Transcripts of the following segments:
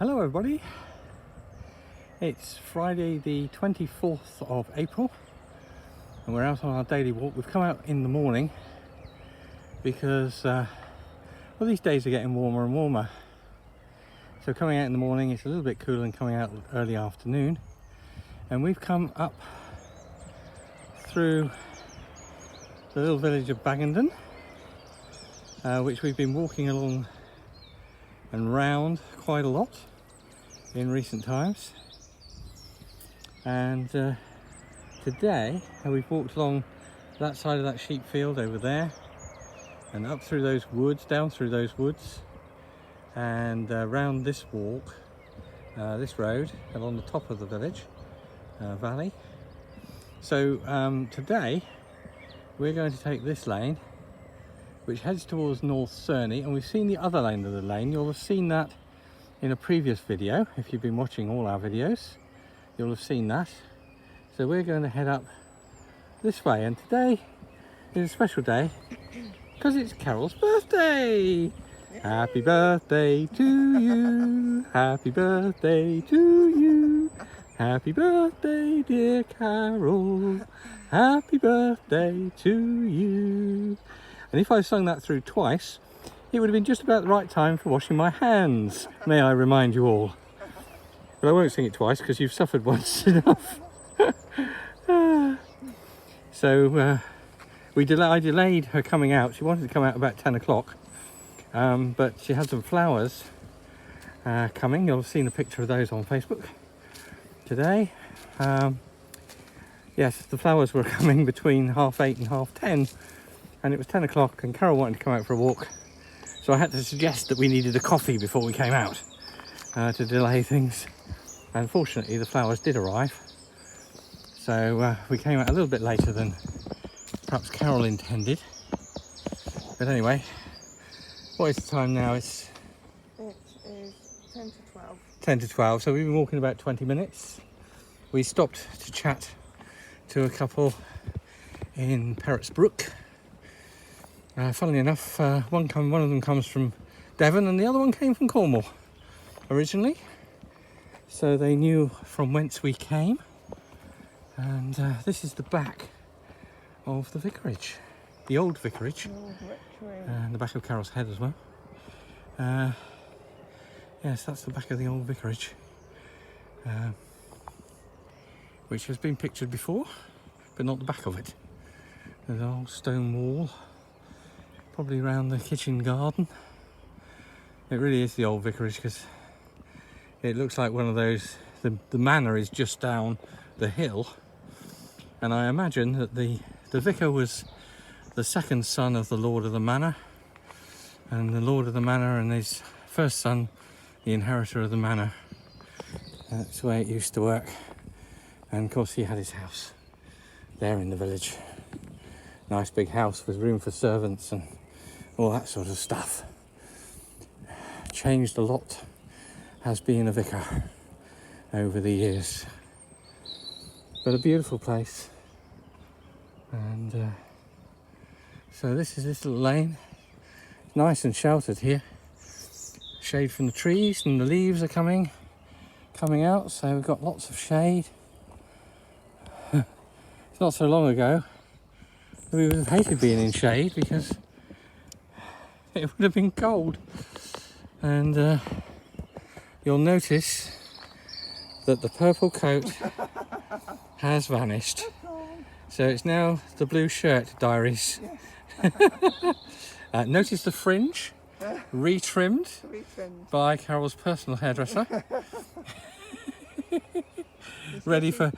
Hello everybody, it's Friday the 24th of April and we're out on our daily walk. We've come out in the morning because well, these days are getting warmer and warmer, so coming out in the morning it's a little bit cooler than coming out early afternoon, and we've come up through the little village of Bagendon, which we've been walking along and round quite a lot in recent times. And today we've walked along that side of that sheep field over there and up through those woods, down through those woods, and round this walk, this road along the top of the village valley. So today we're going to take this lane which heads towards North Cerney, and we've seen the other lane of the lane. You'll have seen that in a previous video. If you've been watching all our videos, you'll have seen that. So we're going to head up this way, and today is a special day because it's Carol's birthday. Happy birthday to you, happy birthday to you, happy birthday dear Carol, happy birthday to you. And if I sung that through twice, it would have been just about the right time for washing my hands, may I remind you all. But I won't sing it twice because you've suffered once enough. So I delayed her coming out. She wanted to come out about 10 o'clock, but she had some flowers coming. You'll have seen a picture of those on Facebook today. Yes, the flowers were coming between 8:30 and 10:30. And it was 10 o'clock and Carol wanted to come out for a walk. So I had to suggest that we needed a coffee before we came out to delay things. And fortunately the flowers did arrive. So we came out a little bit later than perhaps Carol intended. But anyway, what is the time now? It is 10 to 12. 10 to 12, so we've been walking about 20 minutes. We stopped to chat to a couple in Perrott's Brook. Funnily enough, one of them comes from Devon and the other one came from Cornwall originally, so they knew from whence we came. And this is the back of the vicarage, the old vicarage, and the back of Carol's head as well. Yes, that's the back of the old vicarage, which has been pictured before, but not the back of it. There's an old stone wall probably around the kitchen garden. It really is the old vicarage because it looks like one of those, the manor is just down the hill, and I imagine that the vicar was the second son of the lord of the manor, and the lord of the manor and his first son the inheritor of the manor. That's the way it used to work. And of course he had his house there in the village, nice big house with room for servants and all that sort of stuff. Changed a lot as being a vicar over the years, but a beautiful place. And so this is this little lane, nice and sheltered here, shade from the trees, and the leaves are coming out, so we've got lots of shade. It's not so long ago we would have hated being in shade because it would have been cold. And you'll notice that the purple coat has vanished, so it's now the blue shirt diaries. Notice the fringe retrimmed by Carol's personal hairdresser. ready for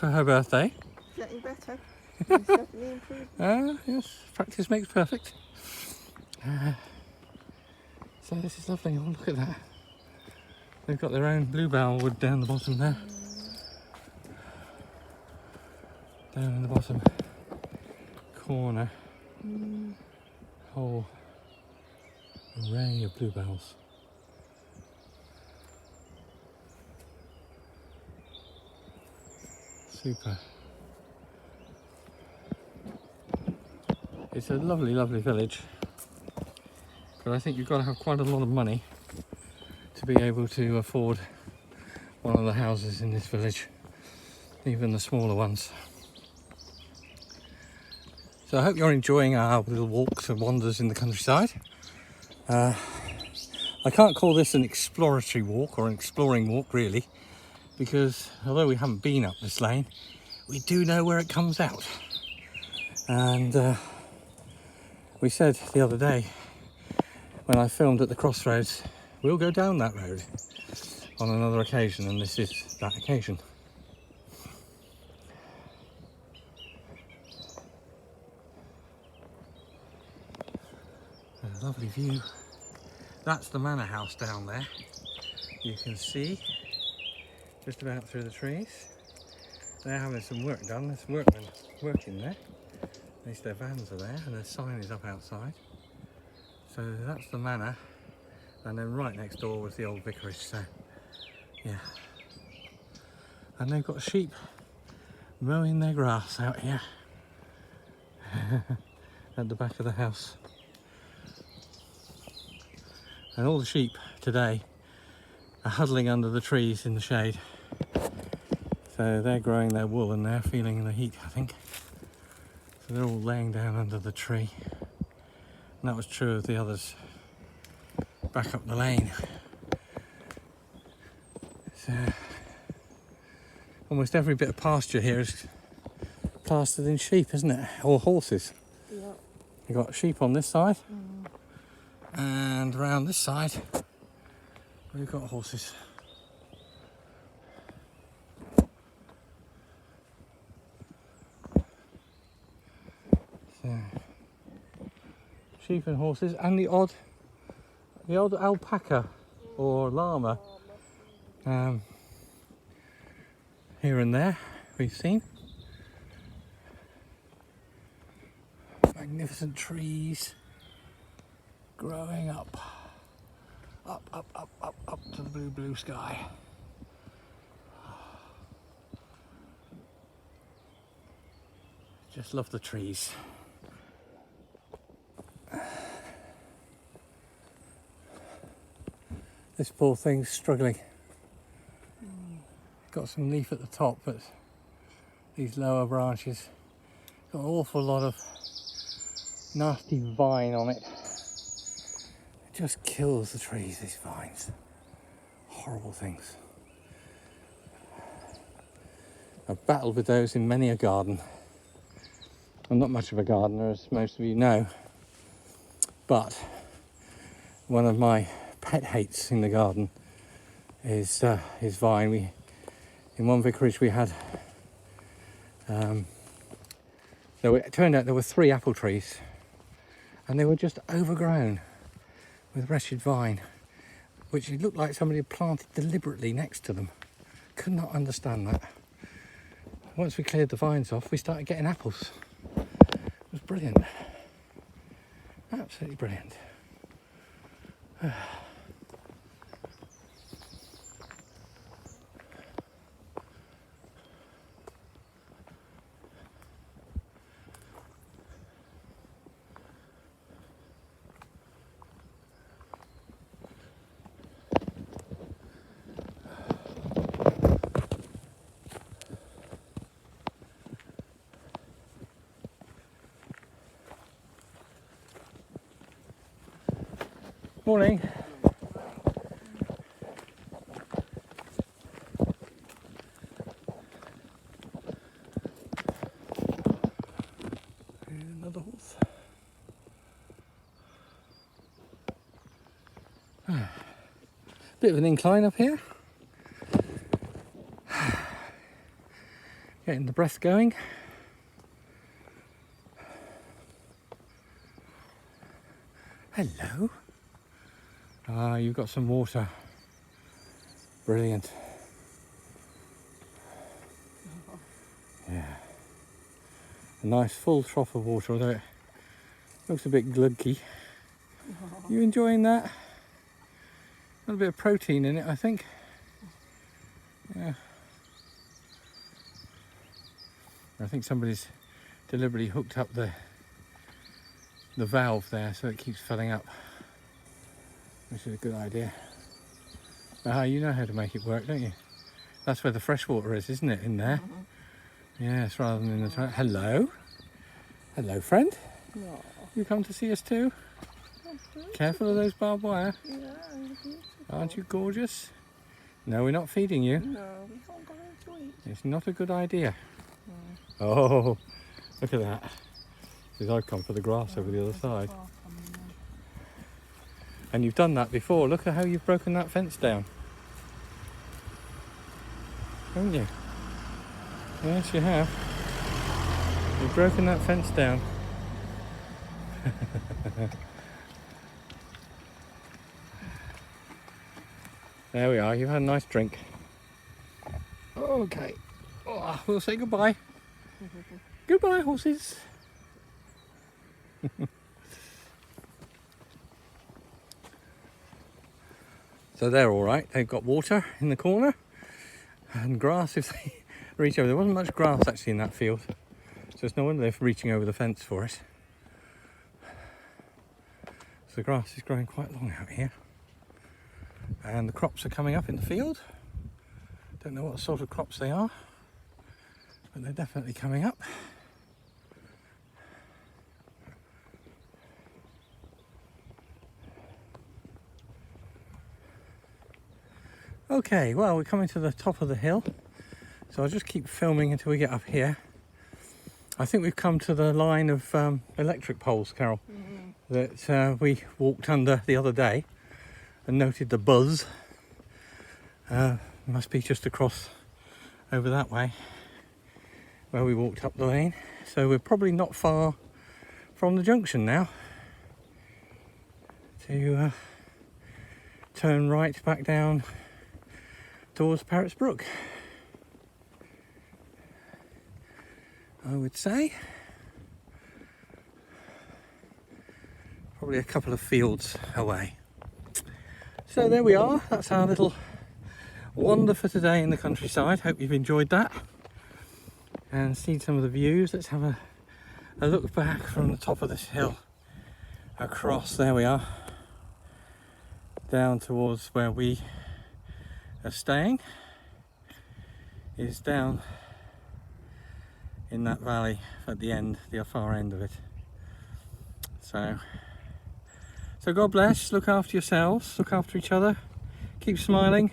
her birthday. Getting better. It's definitely improved. Yes, practice makes perfect. So this is lovely. Oh, look at that. They've got their own bluebell wood down the bottom there. Down in the bottom corner. Whole array of bluebells. Super. It's a lovely, lovely village, but I think you've got to have quite a lot of money to be able to afford one of the houses in this village, even the smaller ones. So I hope you're enjoying our little walks and wanders in the countryside. I can't call this an exploratory walk or an exploring walk really, because although we haven't been up this lane, we do know where it comes out. And we said the other day when I filmed at the crossroads, we'll go down that road on another occasion, and this is that occasion. A lovely view. That's the manor house down there. You can see just about through the trees. They're having some work done. There's workmen working there. At least their vans are there, and the sign is up outside. So that's the manor, and then right next door was the old vicarage. So yeah, and they've got sheep mowing their grass out here at the back of the house. And all the sheep today are huddling under the trees in the shade. So they're growing their wool and they're feeling the heat, I think. So they're all laying down under the tree. And that was true of the others back up the lane. So almost every bit of pasture here is plastered in sheep, isn't it? Or horses. Yep. You've got sheep on this side. And around this side, we've got horses. So, sheep and horses, and the odd alpaca or llama here and there we've seen. Magnificent trees growing up to the blue sky. Just love the trees. This poor thing's struggling. Got some leaf at the top, but these lower branches got an awful lot of nasty vine on it. It just kills the trees, these vines. Horrible things. I've battled with those in many a garden. I'm not much of a gardener, as most of you know, but one of my pet hates in the garden is vine. In one vicarage we had, it turned out there were 3 apple trees, and they were just overgrown with wretched vine, which it looked like somebody had planted deliberately next to them. Could not understand that. Once we cleared the vines off, we started getting apples. It was brilliant. Absolutely brilliant. Morning. Another horse. Bit of an incline up here. Getting the breath going. Hello. Ah, you've got some water. Brilliant. Yeah. A nice full trough of water, although it looks a bit gluggy. You enjoying that? A little bit of protein in it, I think. Yeah. I think somebody's deliberately hooked up the valve there so it keeps filling up, which is a good idea. Ah, you know how to make it work, don't you? That's where the fresh water is, isn't it? In there. Yes, rather than in the toilet. Hello. Hello, friend. No. You come to see us too? Careful of those barbed wire. Yeah, beautiful. Aren't you gorgeous? No, we're not feeding you. No, we can't go into it. It's not a good idea. Oh, look at that. Because I've come for the grass over the other side. And you've done that before. Look at how you've broken that fence down. Haven't you? Yes, you have. You've broken that fence down. There we are. You've had a nice drink. Okay. Oh, we'll say goodbye. Goodbye, horses. So they're all right. They've got water in the corner and grass if they reach over. There wasn't much grass actually in that field, so it's no wonder they're reaching over the fence for it. So the grass is growing quite long out here, and the crops are coming up in the field. Don't know what sort of crops they are, but they're definitely coming up. Okay, well, we're coming to the top of the hill, so I'll just keep filming until we get up here. I think we've come to the line of electric poles, Carol, that we walked under the other day and noted the buzz. Must be just across over that way where we walked up the lane. So we're probably not far from the junction now to turn right back down towards Parrots Brook, I would say. Probably a couple of fields away. So there we are. That's our little wander for today in the countryside. Hope you've enjoyed that and seen some of the views. Let's have a look back from the top of this hill across. There we are, down towards where we are staying. Is down in that valley at the end, the far end of it. So God bless. Look after yourselves, look after each other, keep smiling.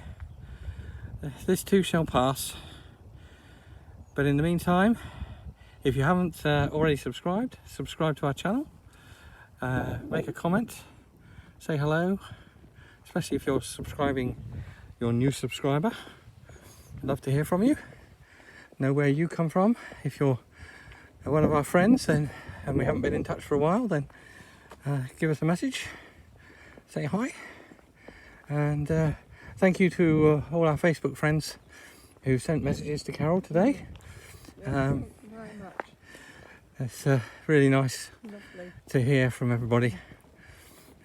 This too shall pass. But in the meantime, if you haven't already subscribe to our channel, make a comment, say hello, especially if you're subscribing, you're a new subscriber. I'd love to hear from you, know where you come from. If you're one of our friends then, and we haven't been in touch for a while, then give us a message, say hi, and thank you to all our Facebook friends who sent messages to Carol today. Thank you very much. It's really nice Lovely. to hear from everybody,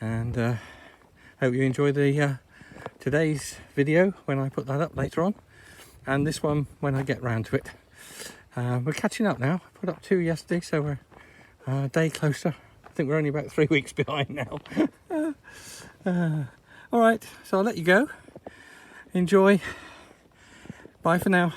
and hope you enjoy the today's video when I put that up later on, and this one when I get round to it. We're catching up now. I put up 2 yesterday, so we're a day closer. I think we're only about 3 weeks behind now. All right, so I'll let you go. Enjoy. Bye for now.